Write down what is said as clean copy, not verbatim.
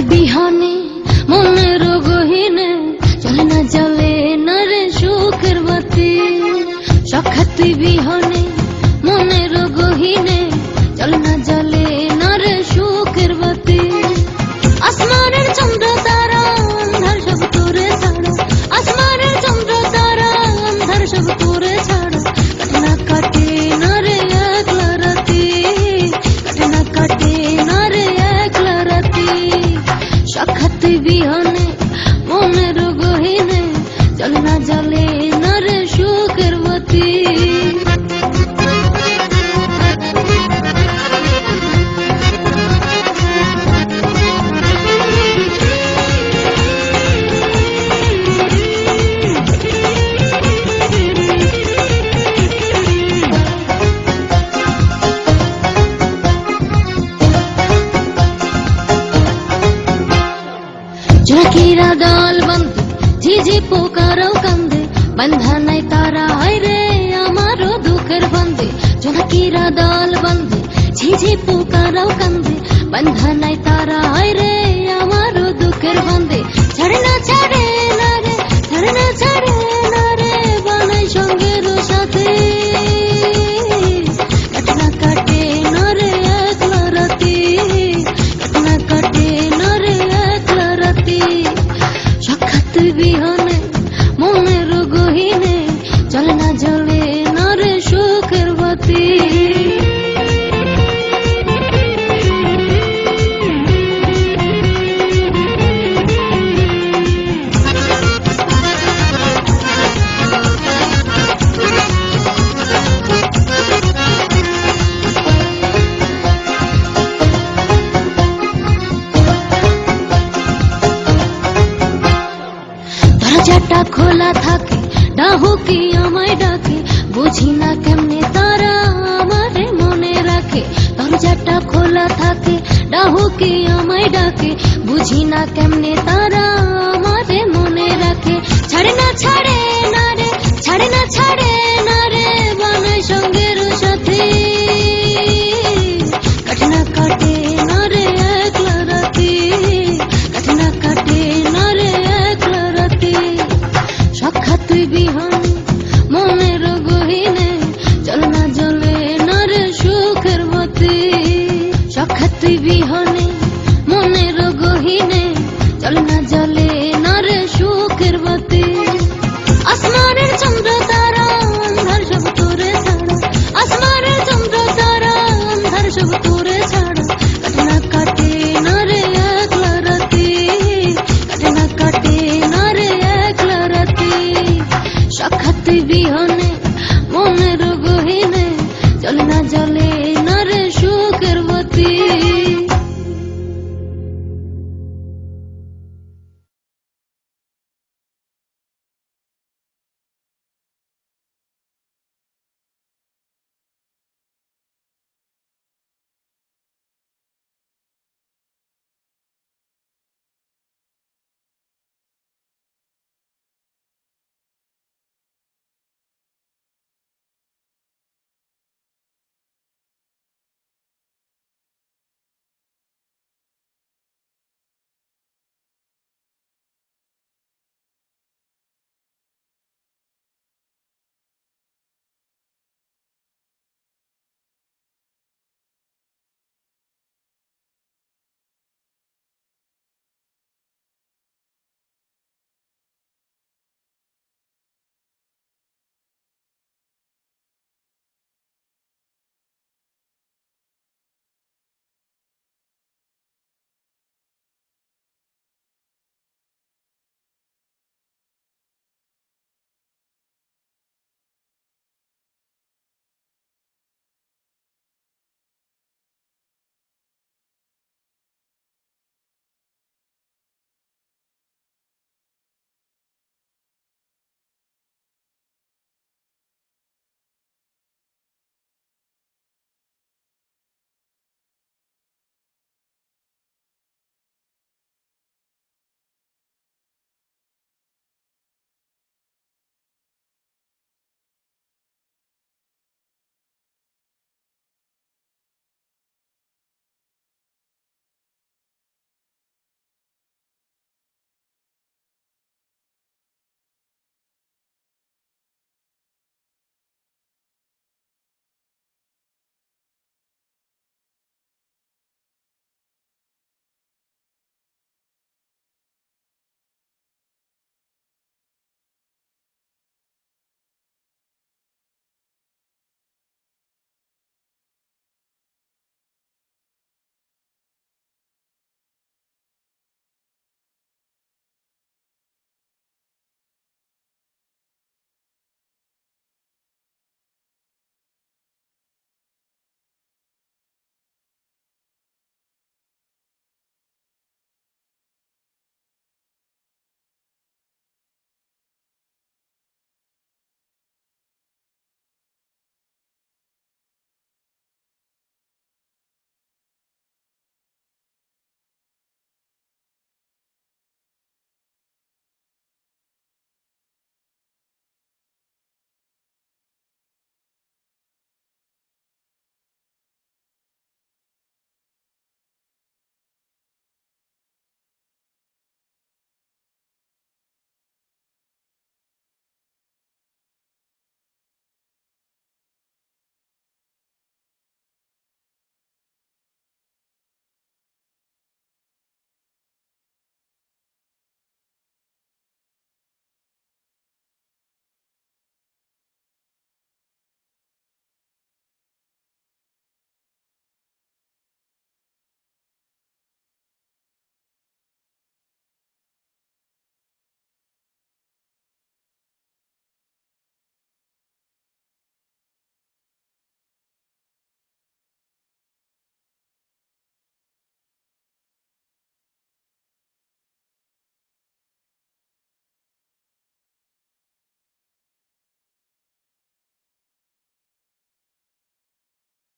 তুই বিহানে মনের গহিনে চলে না জ্বলে না রে সুখের বাতি। সখা তুই বিহানে মনের গহিনে চলে না জ্বলে না রে সুখের বাতি। আসমানের চন্দ্র তারা অন্ধার সব তোরে ছাড়া, আসমানের চন্দ্র তারা অন্ধার সব তোরে ছাড়া। কাটে না কাটে না রে একলা রাতি, কাটে না কাটে না রে একলা রাতি। সখা তুই বিহানে মনের গহিনে চলে না জ্বলে না রে সুখের বাতি। ঝাঁকিরা ডাল বান্ধে ঝিঝি পোকারাও কান্দে, বান্ধা নাই তারা হায় রে আমারও দুঃখের বান্ধে। ঝাঁকিরা ডাল বান্ধে ঝিঝি পোকারাও কান্দে, বান্ধা নাই তারা হায় রে আমারও দুঃখের বান্ধে। ছাড়ে না ছাড়ে না রে, ছাড়ে না ছাড়ে না রে বানাই সঙ্গের সাথে। কাটে না কাটে না রে একলা রাতি, কাটে না কাটে না রে একলা রাতি। সখা তুই বিহানে মনের গহিনে চলে না জ্বলে না রে সুখের বাতি। দরজাটা খোলা থাকে ডাহুকি আমায় ডাকে, বুঝি না কেমনে তারা আমারে মনে রাখে। দরজাটা খোলা থাকে ডাহুকি আমায় ডাকে, বুঝি না কেমনে তারা আমারে মনে রাখে। ছাড়ে না ছাড়ে না রে, ছাড়ে না ছাড়ে না রে বানাই সঙ্গের সাথে। কাটে না কাটে না রে একলা রাতি, কাটে না কাটে না রে একলা রাতি। সখা তুই বিহানে মনের গহিনে চলে না জ্বলে না রে সুখের বাতি। সখা তুই বিহানে মনের গহিনে চলে না জ্বলে